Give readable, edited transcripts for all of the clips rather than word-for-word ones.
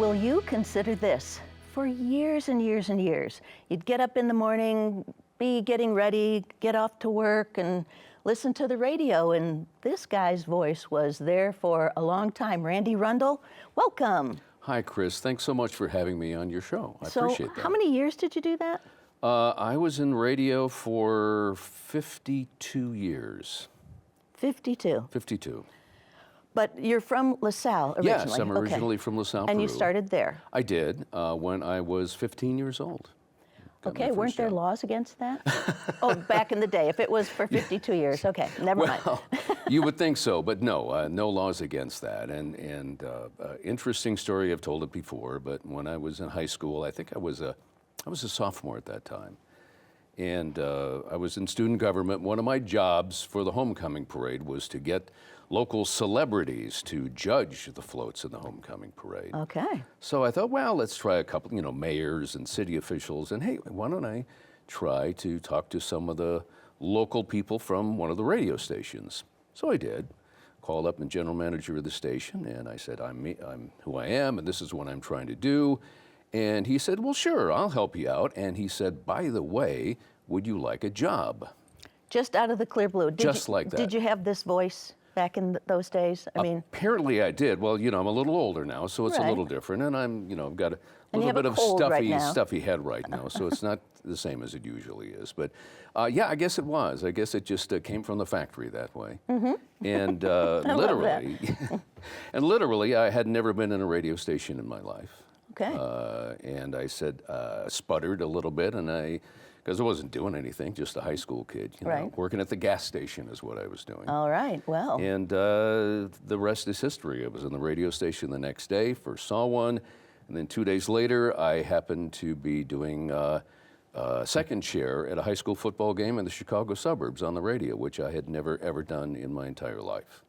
Will you consider this? For years and years and years, you'd get up in the morning, be getting ready, get off to work, and listen to the radio, and this guy's voice was there for a long time. Randy Rundle, welcome. Hi, Chris. Thanks so much for having me on your show. I appreciate that. So how many years did you do that? I was in radio for 52 years. 52? 52. But you're from LaSalle originally? Yes, I'm originally from LaSalle, And Peru. you started there? I did, when I was 15 years old. Okay, weren't there laws against that? Oh, back in the day, if it was for 52 years. Okay, never mind. You would think so, but no, no laws against that. And interesting story, I've told it before, but when I was in high school, I think I was a sophomore at that time. And I was in student government. One of my jobs for the homecoming parade was to get local celebrities to judge the floats in the homecoming parade. Okay. So I thought, well, let's try a couple, mayors and city officials, and hey, why don't I try to talk to some of the local people from one of the radio stations? So I did. Called up the general manager of the station, and I said, I'm who I am, and this is what I'm trying to do. And he said, well, sure, I'll help you out. And he said, by the way, would you like a job? Just out of the clear blue. Like that. Did you have this voice back in those days? Apparently I did. Well, I'm a little older now, so it's a little different. And I've got a little bit of stuffy head right now, so it's not the same as it usually is. But yeah, I guess it was. I guess it just came from the factory that way. Mm-hmm. And literally, I had never been in a radio station in my life. Okay. And I said, sputtered a little bit, because I wasn't doing anything, just a high school kid, working at the gas station is what I was doing. All right, well. And the rest is history. I was in the radio station the next day, first saw one, and then 2 days later, I happened to be doing second chair at a high school football game in the Chicago suburbs on the radio, which I had never, ever done in my entire life.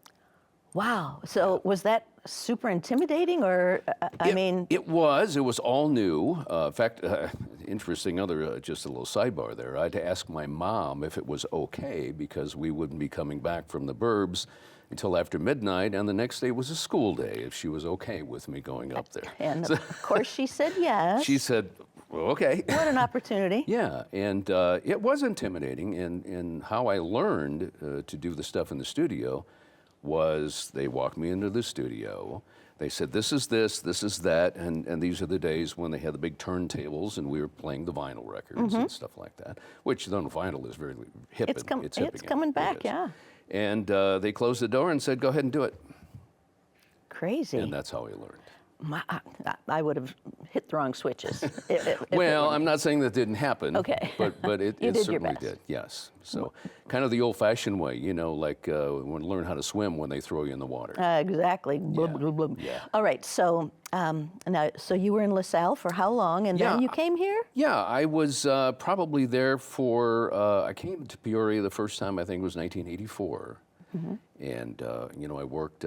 Wow. So was that super intimidating, or It was all new. In fact, interesting just a little sidebar there. I had to ask my mom if it was okay because we wouldn't be coming back from the burbs until after midnight, and the next day was a school day, if she was okay with me going up there. And of course she said yes. She said, well, okay. What an opportunity. Yeah, and it was intimidating, and how I learned to do the stuff in the studio was they walked me into the studio. They said, this is this is that, and these are the days when they had the big turntables and we were playing the vinyl records and stuff like that, which then vinyl is very hip. It's coming back, yeah. And they closed the door and said, go ahead and do it. Crazy. And that's how I learned. I would have hit the wrong switches. Well, I'm not saying that didn't happen. Okay. But it certainly did, yes. So kind of the old-fashioned way, like when learn how to swim when they throw you in the water. Exactly. Yeah. All right, so so you were in LaSalle for how long, and then you came here? Yeah, I was probably there for, I came to Peoria the first time, I think it was 1984. Mm-hmm. And, I worked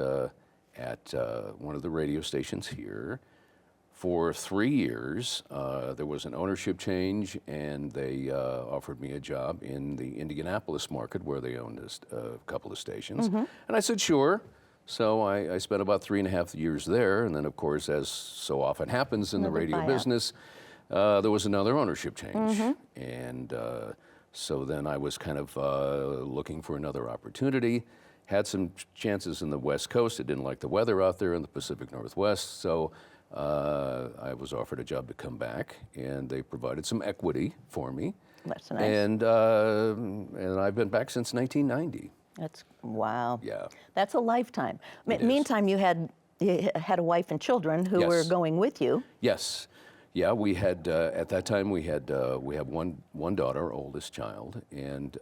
at one of the radio stations here for 3 years. There was an ownership change, and they offered me a job in the Indianapolis market where they owned a couple of stations. Mm-hmm. And I said, sure. So I spent about 3.5 years there. And then, of course, as so often happens in the radio business, there was another ownership change. Mm-hmm. And so then I was kind of looking for another opportunity. Had some chances in the West Coast. I didn't like the weather out there in the Pacific Northwest, so I was offered a job to come back, and they provided some equity for me. That's nice. And I've been back since 1990. Wow. Yeah. That's a lifetime. Meantime, you had a wife and children who were going with you. Yes. Yeah, we had at that time we have one daughter, our oldest child, and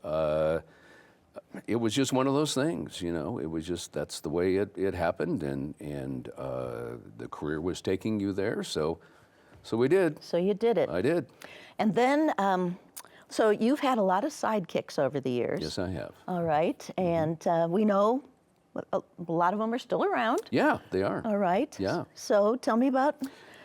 it was just one of those things, It was just, that's the way it happened, and the career was taking you there, so we did. So you did it. I did. And then, so you've had a lot of sidekicks over the years. Yes, I have. All right, and we know a lot of them are still around. Yeah, they are. All right. Yeah. So tell me about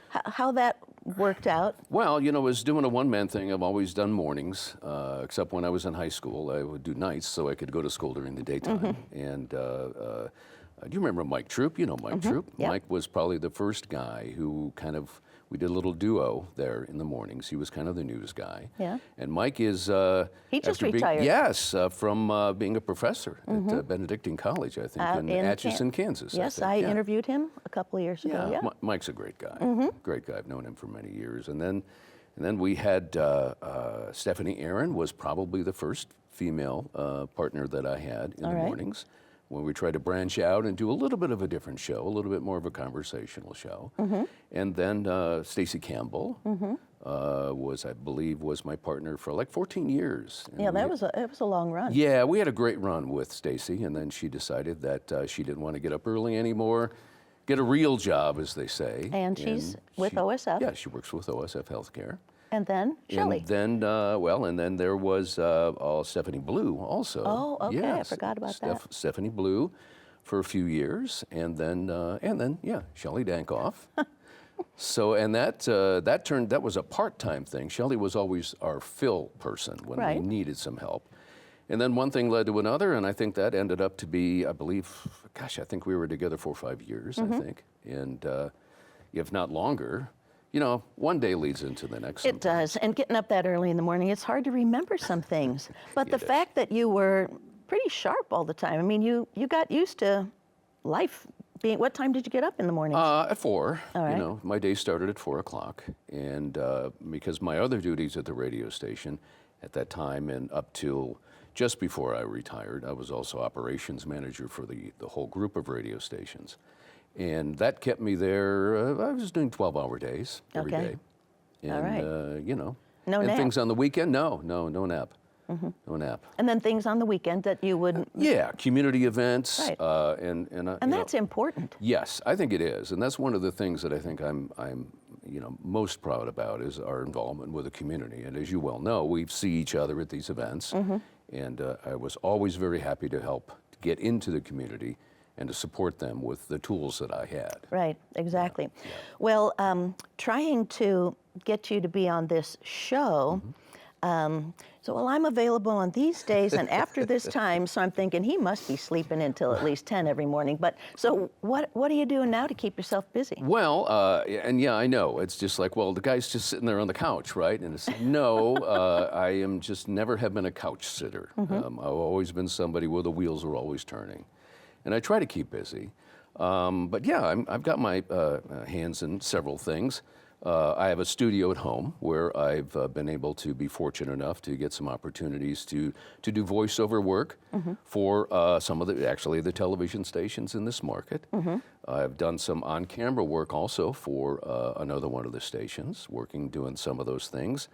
how that worked out? Well, I was doing a one-man thing. I've always done mornings, except when I was in high school. I would do nights so I could go to school during the daytime. Mm-hmm. And do you remember Mike Troop? You know Mike Troop. Yep. Mike was probably the first guy who we did a little duo there in the mornings. He was kind of the news guy. Yeah. And Mike is... He just after retired. Yes, from being a professor at Benedictine College, I think, in Atchison, Kansas. Yes, I I think. Yeah. interviewed him a couple of years ago. Yeah. Mike's a great guy. Great guy. I've known him for many years. And then we had Stephanie Aaron was probably the first female partner that I had in the mornings, when we tried to branch out and do a little bit of a different show, a little bit more of a conversational show. And then Stacey Campbell I believe, was my partner for like 14 years. And Yeah, it was a long run. Yeah, we had a great run with Stacey, and then she decided that she didn't want to get up early anymore, get a real job, as they say. And she's with OSF. Yeah, she works with OSF Healthcare. And then Shelley. And then, and then there was Stephanie Blue also. Oh, okay, I Yes, forgot about that. Stephanie Blue for a few years, and then Shelley Dankoff. So, and that was a part-time thing. Shelley was always our fill person when we needed some help. And then one thing led to another, and I think that ended up to be, I believe, I think we were together 4 or 5 years, I think. And if not longer, one day leads into the next. It does. And getting up that early in the morning, it's hard to remember some things. But the fact that you were pretty sharp all the time, I mean, you got used to life being, what time did you get up in the morning? At 4. All right. My day started at 4 o'clock. And because my other duties at the radio station at that time and up till just before I retired, I was also operations manager for the whole group of radio stations. And that kept me there. I was doing 12-hour days every day. And, all right. No and nap. Things on the weekend? No nap. No nap. And then things on the weekend that you would... Yeah, community events. Right. And that's important. Yes, I think it is. And that's one of the things that I think I'm most proud about is our involvement with the community. And as you well know, we see each other at these events. And I was always very happy to help get into the community and to support them with the tools that I had. Right, exactly. Yeah. Well, trying to get you to be on this show, I'm available on these days and after this time, so I'm thinking he must be sleeping until at least 10 every morning. But so what are you doing now to keep yourself busy? Well, I know. It's just like, well, the guy's just sitting there on the couch, right? And it's, no, I am just never have been a couch sitter. I've always been somebody where the wheels are always turning. And I try to keep busy. But yeah, I've got my hands in several things. I have a studio at home where I've been able to be fortunate enough to get some opportunities to do voiceover work for some of the television stations in this market. I've done some on-camera work also for another one of the stations, doing some of those things.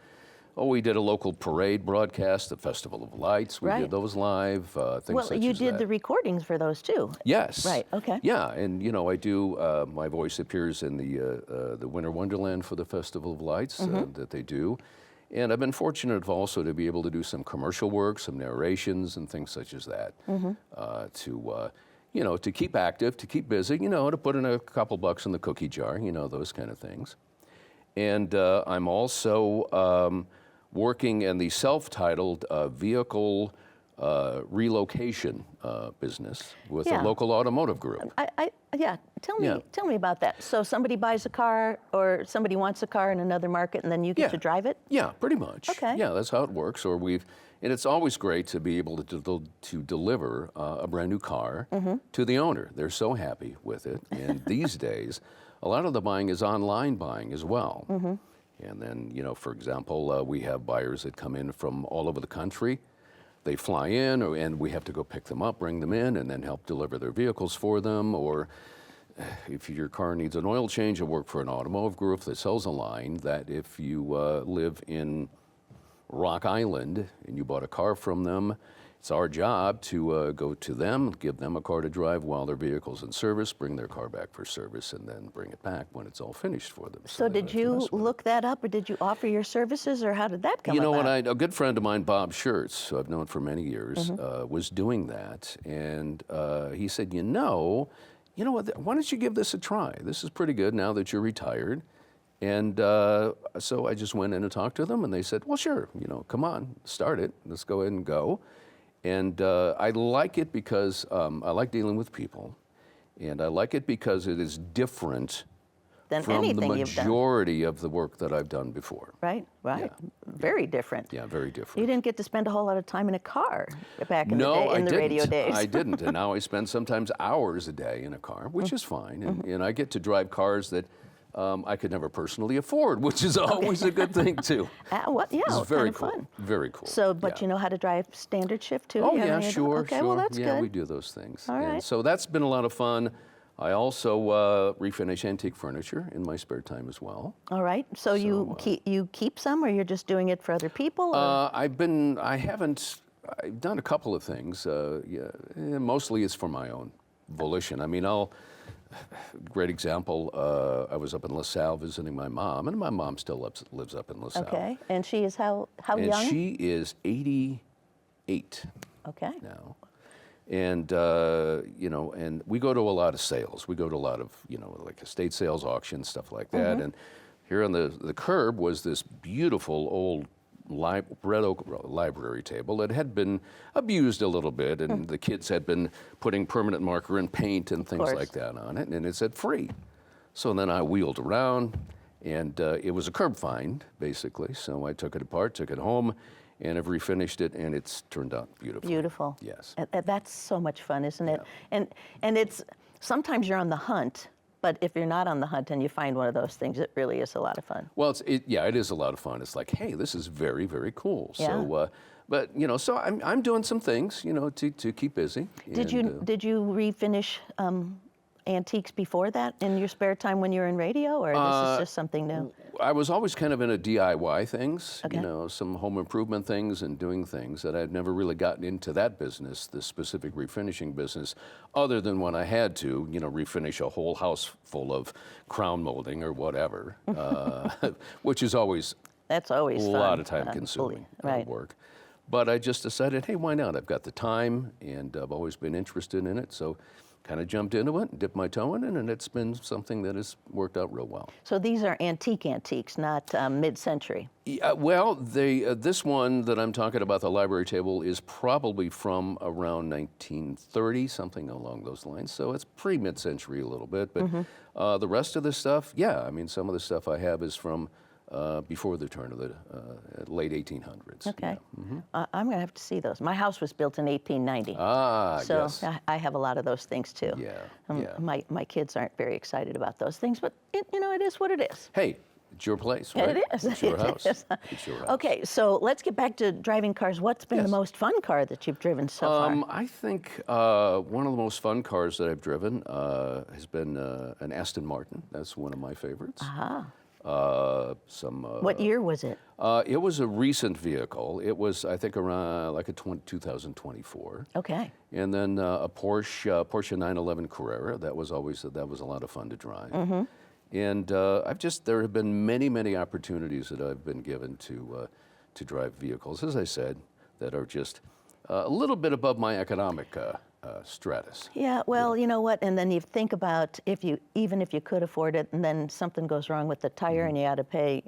Oh, we did a local parade broadcast, the Festival of Lights. We did those live, things such as that. Well, you did the recordings for those too. Yes. Right, okay. Yeah, and I do, my voice appears in the Winter Wonderland for the Festival of Lights that they do. And I've been fortunate also to be able to do some commercial work, some narrations and things such as that to keep active, to keep busy, to put in a couple bucks in the cookie jar, those kind of things. And I'm also working in the self-titled vehicle relocation business with a local automotive group. Tell me about that. So somebody buys a car or somebody wants a car in another market and then you get to drive it? Yeah, pretty much. Okay. Yeah, that's how it works. And it's always great to be able to deliver a brand new car to the owner. They're so happy with it. And these days, a lot of the buying is online buying as well. And then, for example, we have buyers that come in from all over the country. They fly in, and we have to go pick them up, bring them in, and then help deliver their vehicles for them. Or if your car needs an oil change, I work for an automotive group that sells a line that if you live in Rock Island and you bought a car from them, it's our job to go to them, give them a car to drive while their vehicle's in service, bring their car back for service, and then bring it back when it's all finished for them. So did you look that up, or did you offer your services, or how did that come about? A good friend of mine, Bob Schertz, who I've known for many years, was doing that, and he said, you know what, why don't you give this a try? This is pretty good now that you're retired. And so I just went in and talked to them, and they said, well, sure, come on, start it. Let's go ahead and go. And I like it because I like dealing with people. And I like it because it is different Than from the anything you've done. majority of the work that I've done before. Right, right. Very different. Yeah, very different. You didn't get to spend a whole lot of time in a car back in the No, day, I in the didn't. radio days. I didn't, and now I spend sometimes hours a day in a car, which is fine, and I get to drive cars that I could never personally afford, which is always a good thing too. Yeah, It's very kind of cool. fun. Very cool. So, but yeah. you know how to drive standard shift too? Oh You have yeah, any of sure, okay, sure. well that's yeah, good. we do those things. All And right. so that's been a lot of fun. I also refinish antique furniture in my spare time as well. All right. So, you keep some, or you're just doing it for other people? Or? I've done a couple of things. Mostly it's for my own volition. I mean, great example, I was up in LaSalle visiting my mom, and my mom still lives up in LaSalle. Okay. And she is how And young? she is 88 Okay. now. And, and we go to a lot of sales. We go to a lot of, like estate sales, auctions, stuff like that. And here on the curb was this beautiful old red oak library table that had been abused a little bit, and the kids had been putting permanent marker and paint and things like that on it, and it said free. So then I wheeled around, and it was a curb find, basically. So I took it apart, took it home, and I've refinished it, and it's turned out beautiful. Beautiful. Yes. That's so much fun, isn't it? And it's, sometimes you're on the hunt, but if you're not on the hunt and you find one of those things, it really is a lot of fun. Well, it is a lot of fun. It's like, hey, this is very, very cool. Yeah. So, but so I'm doing some things, to keep busy. Did you refinish antiques before that in your spare time when you were in radio, or this is just something new? I was always kind of into DIY things, Okay. some home improvement things and doing things that I'd never really gotten into that business, the specific refinishing business, other than when I had to, refinish a whole house full of crown molding or whatever, which is always That's always a fun. lot of time consuming Right. work. But I just decided, hey, why not? I've got the time, and I've always been interested in it, so kind of jumped into it, dipped my toe in it, and it's been something that has worked out real well. So these are antiques, not mid-century. Yeah, well, this one that I'm talking about, the library table, is probably from around 1930, something along those lines. So it's pre-mid-century a little bit, but the rest of the stuff, some of the stuff I have is from before the turn of the late 1800s. Okay. Yeah. I'm going to have to see those. My house was built in 1890. So yes. I have a lot of those things too. Yeah. My kids aren't very excited about those things, but it is what it is. Hey, it's your place, right? It is. It's your It house. is. It's your house. Okay, so let's get back to driving cars. What's been the Yes. most fun car that you've driven so far? I think one of the most fun cars that I've driven has been an Aston Martin. That's one of my favorites. What year was it? It was a recent vehicle. It was, I think, around like a 2024. Okay. And then a Porsche 911 Carrera. That was a lot of fun to drive. And there have been many opportunities that I've been given to drive vehicles, as I said, that are just a little bit above my economic stratus. Yeah, well, you know what? And then you think about even if you could afford it, and then something goes wrong with the tire, and you got to pay,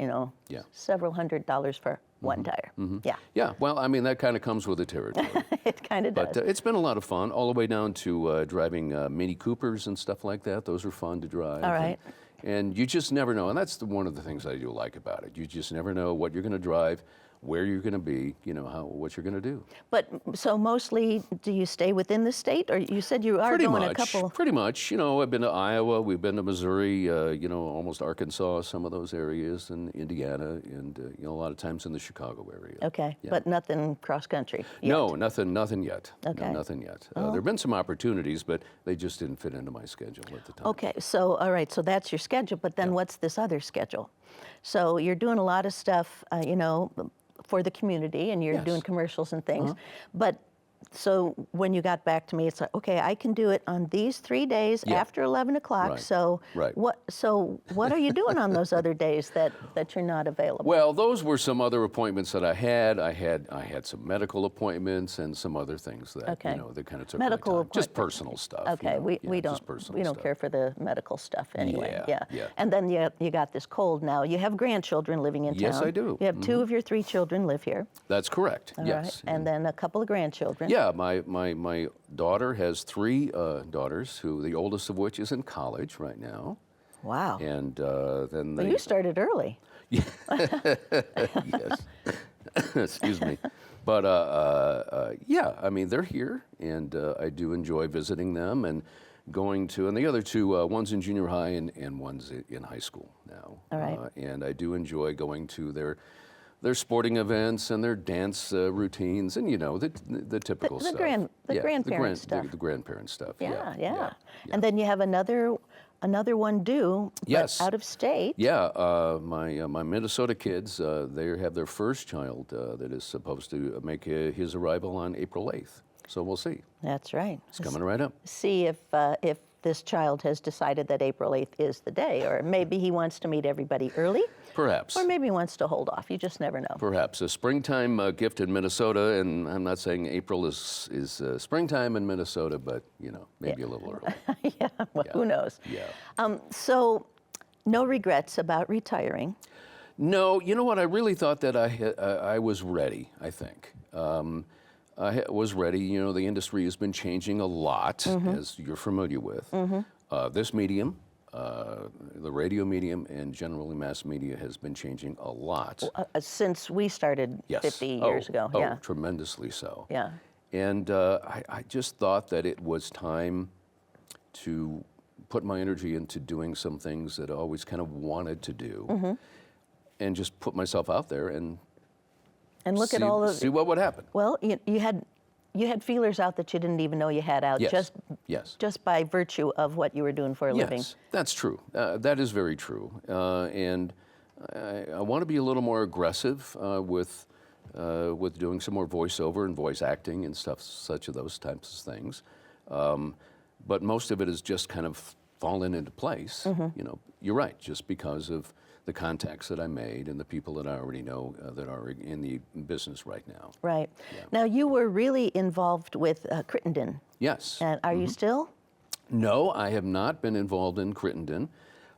Yeah. several $100s for one tire. Yeah, Yeah, well, I mean, that kind of comes with the territory. it kind of does. But it's been a lot of fun, all the way down to driving Mini Coopers and stuff like that. Those are fun to drive. All right. And you just never know, and that's one of the things I do like about it. You just never know what you're going to drive, where you're going to be, what you're going to do. But so mostly, do you stay within the state, or you said you are going a couple? Pretty much. I've been to Iowa, we've been to Missouri, almost Arkansas, some of those areas, and Indiana, and a lot of times in the Chicago area. Okay, Yeah. but nothing cross country. Yet. No, nothing yet. Okay. No, nothing yet. There have been some opportunities, but they just didn't fit into my schedule at the time. Okay, so all right, so that's your schedule, but then what's this other schedule? So you're doing a lot of stuff, for the community, and you're Yes. doing commercials and things. But so when you got back to me, it's like, okay, I can do it on these 3 days Yeah. after 11 o'clock. Right. So Right. what are you doing on those other days that you're not available? Well, those were some other appointments that I had. I had some medical appointments and some other things that Okay. that kind of took Medical my time. Just appointment. personal stuff. Okay, we don't just personal we don't stuff. care for the medical stuff anyway. Yeah. And then you got this cold now. You have grandchildren living in town. Yes, I do. You have two of your 3 children live here. That's correct. All yes. right. And then a couple of grandchildren. Yeah, my daughter has three daughters, who the oldest of which is in college right now. Wow. And then Well, you started early. yes, excuse me. But yeah, I mean, they're here, and I do enjoy visiting them and going to, and the other two, one's in junior high and one's in high school now. All right. And I do enjoy going to their sporting events and their dance routines, and the typical stuff. The grandparent stuff. The grandparent stuff. Yeah. And then you have another one due, but Yes. out of state. Yeah, my Minnesota kids, they have their first child that is supposed to make his arrival on April 8th. So we'll see. That's right. It's coming right up. See if this child has decided that April 8th is the day, or maybe he wants to meet everybody early, Perhaps. or maybe he wants to hold off. You just never know. Perhaps a springtime gift in Minnesota, and I'm not saying April is springtime in Minnesota, but maybe a little early. Yeah, well, who knows? Yeah. So, no regrets about retiring. No, you know what? I really thought that I was ready. I think I was ready. The industry has been changing a lot, as you're familiar with. This medium, the radio medium, and generally mass media has been changing a lot. Since we started Yes. 50 years ago. Oh, Yeah. tremendously so. Yeah. And I just thought that it was time to put my energy into doing some things that I always kind of wanted to do, and just put myself out there and look at all of see what would happen. Well, you had feelers out that you didn't even know you had out. Yes. Just by virtue of what you were doing for a living. Yes, that's true. That is very true. And I want to be a little more aggressive with doing some more voiceover and voice acting and stuff, such of those types of things. But most of it has just kind of fallen into place. You're right, just because of the contacts that I made and the people that I already know that are in the business right now. Right. Now, you were really involved with Crittenden. Yes. And are you still? No, I have not been involved in Crittenden.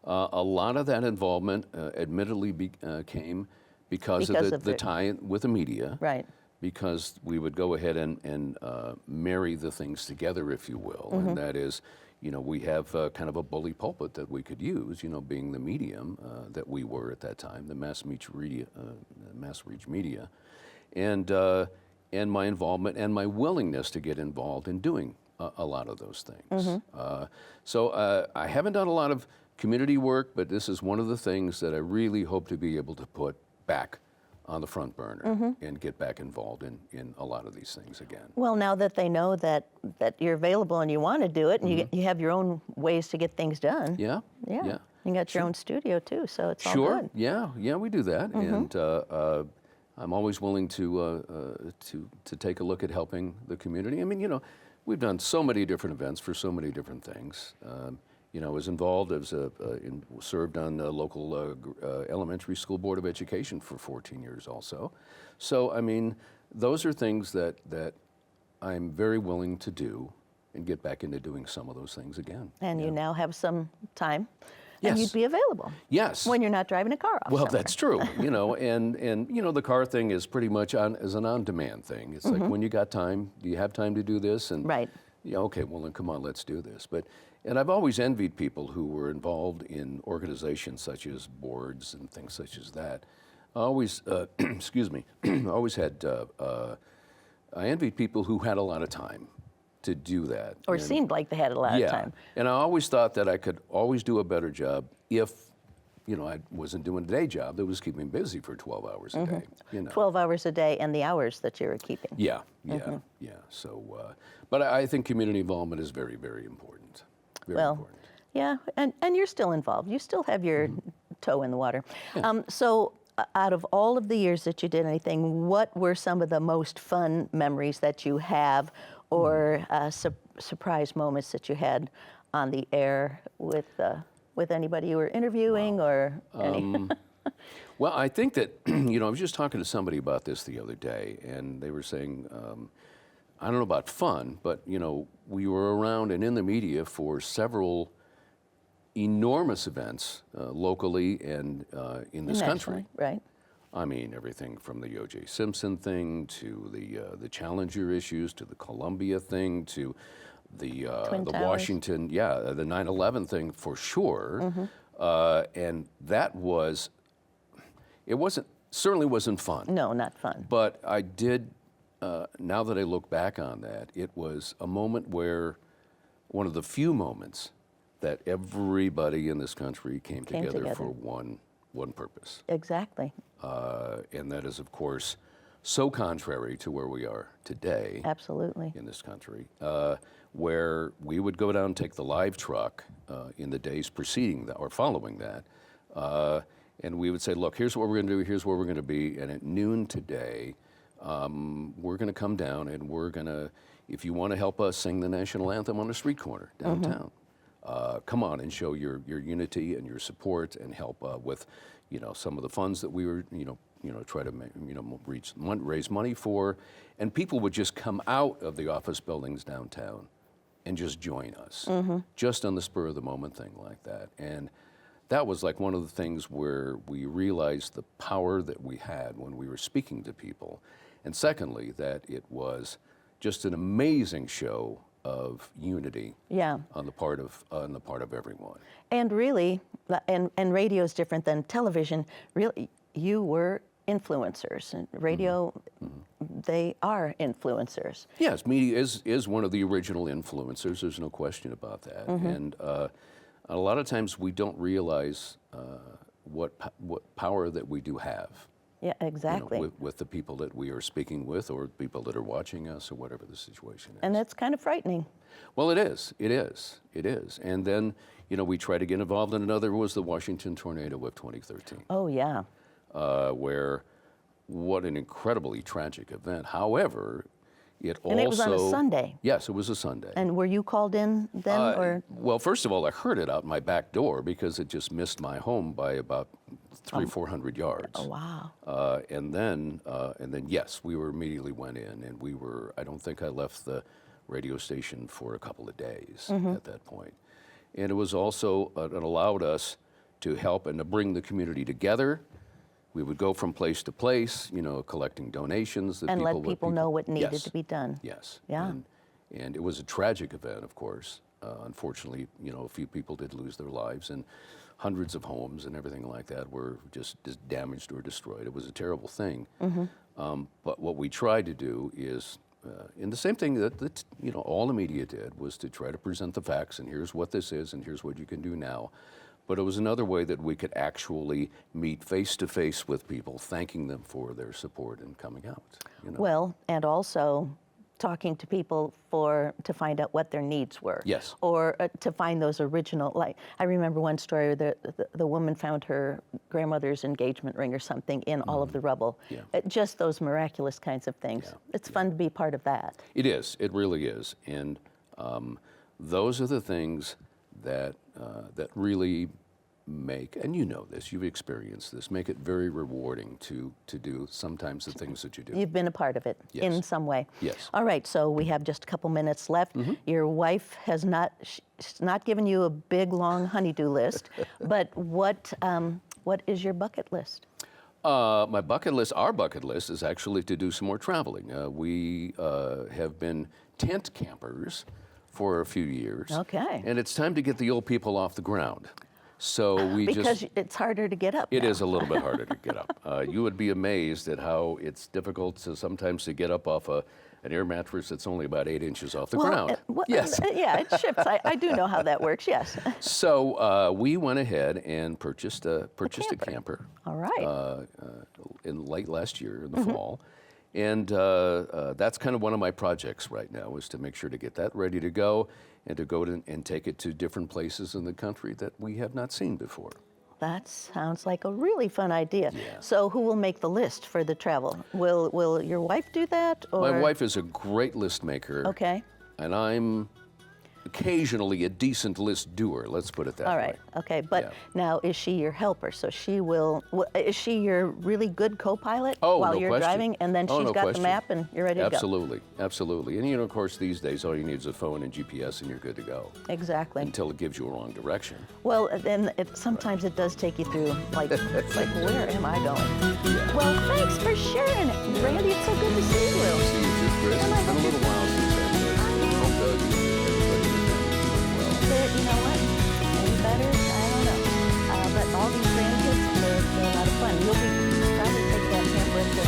A lot of that involvement, admittedly, came because of the tie with the media. Right. Because we would go ahead and marry the things together, if you will. And that is, we have kind of a bully pulpit that we could use, being the medium that we were at that time, the mass reach media, and my involvement and my willingness to get involved in doing a lot of those things. So I haven't done a lot of community work, but this is one of the things that I really hope to be able to put back on the front burner and get back involved in a lot of these things again. Well, now that they know that you're available and you want to do it, and you have your own ways to get things done. Yeah. You got your own studio too, so it's all good. Yeah, we do that, and I'm always willing to take a look at helping the community. I mean, we've done so many different events for so many different things. I was involved served on the local elementary school board of education for 14 years also. So, I mean, those are things that I'm very willing to do and get back into doing some of those things again. And you now have some time. Yes. And you'd be available. Yes. When you're not driving a car off Well, somewhere. that's true. And the car thing is pretty much an on-demand thing. It's like, when you got time, do you have time to do this? And Right. Okay, well then come on, let's do this. And I've always envied people who were involved in organizations such as boards and things such as that. I always, excuse me, always had, I envied people who had a lot of time to do that. Or seemed like they had a lot of time. And I always thought that I could always do a better job if, I wasn't doing a day job that was keeping me busy for 12 hours a day. 12 hours a day and the hours that you were keeping. Yeah. So, but I think community involvement is very, very important. Very important. Yeah, and you're still involved. You still have your toe in the water. So out of all of the years that you did anything, what were some of the most fun memories that you have, or surprise moments that you had on the air with anybody you were interviewing, or any? Well, I think that, I was just talking to somebody about this the other day, and they were saying, I don't know about fun, but, we were around and in the media for several enormous events locally and in this country. Right. I mean, everything from the O.J. Simpson thing to the Challenger issues to the Columbia thing to the Twin the Towers. Washington, the 9/11 thing for sure. And that was, certainly wasn't fun. No, not fun. But I did, now that I look back on that, it was a moment where, one of the few moments that everybody in this country came together for one purpose. Exactly. And that is, of course, so contrary to where we are today. Absolutely. In this country, where we would go down and take the live truck in the days preceding that or following that, and we would say, look, here's what we're going to do, here's where we're going to be, and at noon today, we're going to come down and we're going to, if you want to help us sing the national anthem on a street corner downtown, come on and show your unity and your support and help with, some of the funds that we were, try to, raise money for, and people would just come out of the office buildings downtown and just join us, just on the spur of the moment thing like that. And that was like one of the things where we realized the power that we had when we were speaking to people. And secondly, that it was just an amazing show of unity on the part of everyone. And really, and radio is different than television. Really, you were influencers, and radio, they are influencers. Yes, media is one of the original influencers. There's no question about that. And a lot of times we don't realize what power that we do have. Yeah, exactly. With the people that we are speaking with, or people that are watching us, or whatever the situation is. And that's kind of frightening. Well, it is. It is. It is. And then, we try to get involved in another, was the Washington tornado of 2013. Oh, yeah. Where, what an incredibly tragic event. However, And it was on a Sunday. Yes, it was a Sunday. And were you called in then, or? Well, first of all, I heard it out my back door because it just missed my home by about 300-400 yards. Oh, wow. And then, yes, we immediately went in, and I don't think I left the radio station for a couple of days at that point. And it was also, it allowed us to help and to bring the community together. We would go from place to place, collecting donations. And let people know what needed to be done. Yes. Yeah. And it was a tragic event, of course. Unfortunately, a few people did lose their lives, and hundreds of homes and everything like that were just damaged or destroyed. It was a terrible thing. But what we tried to do is, and the same thing that all the media did, was to try to present the facts, and here's what this is, and here's what you can do now. But it was another way that we could actually meet face to face with people, thanking them for their support and coming out. Well, and also talking to people to find out what their needs were. Yes. Or to find those original, like, I remember one story where the woman found her grandmother's engagement ring or something in all of the rubble. Yeah. Just those miraculous kinds of things. Yeah. It's fun to be part of that. It is. It really is. And those are the things that really make, and this, you've experienced this, make it very rewarding to do sometimes the things that you do. You've been a part of it in some way. Yes. All right, so we have just a couple minutes left. Your wife has she's not given you a big, long honey-do list, but what is your bucket list? My bucket list, our bucket list, is actually to do some more traveling. We have been tent campers for a few years. Okay. And it's time to get the old people off the ground. So because it's harder to get up. It now. is a little bit harder to get up. You would be amazed at how it's difficult sometimes to get up off an air mattress that's only about 8 inches off the ground. Yes. Yeah, it shifts. I do know how that works. Yes. So we went ahead and purchased a camper. All right. In late last year, in the fall. And that's kind of one of my projects right now, is to make sure to get that ready to go, and to go and take it to different places in the country that we have not seen before. That sounds like a really fun idea. Yeah. So who will make the list for the travel? Will your wife do that? Or? My wife is a great list maker. Okay. And I'm occasionally a decent list doer. Let's put it that way. All right. Okay. But Yeah. now, is she your helper? So she will. Is she your really good co-pilot Oh, while no you're question. driving, and then Oh, she's no got question. the map and you're ready to go? Absolutely, absolutely. And of course, these days, all you need is a phone and GPS, and you're good to go. Exactly. Until it gives you a wrong direction. Well, then sometimes it does take you through, like, it's like, where am I going? Yeah. Well, thanks for sharing it, Randy. It's so good to see you. See you too, Chris. And I It's been a hope little while since I've hope Doug and everybody in the family's doing well. You know what? Any better? I don't know. But all these grandkids, they're a lot of fun. You'll probably take that camper to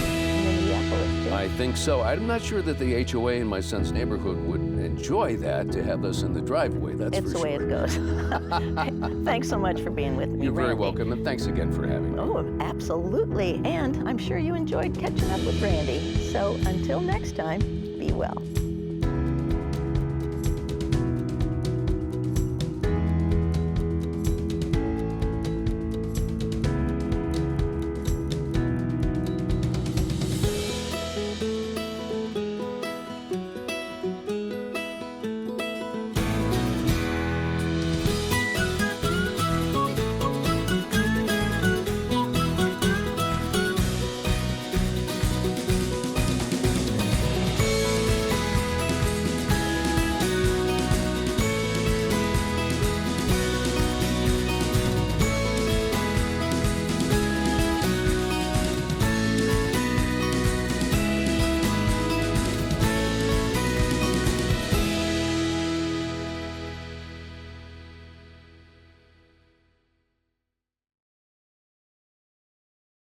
Minneapolis, too. I think so. I'm not sure that the HOA in my son's neighborhood would enjoy that, to have us in the driveway, that's It's for the way sure. it goes. Thanks so much for being with me, You're very Randy. welcome, and thanks again for having me. Oh, absolutely. And I'm sure you enjoyed catching up with Randy. So until next time, be well.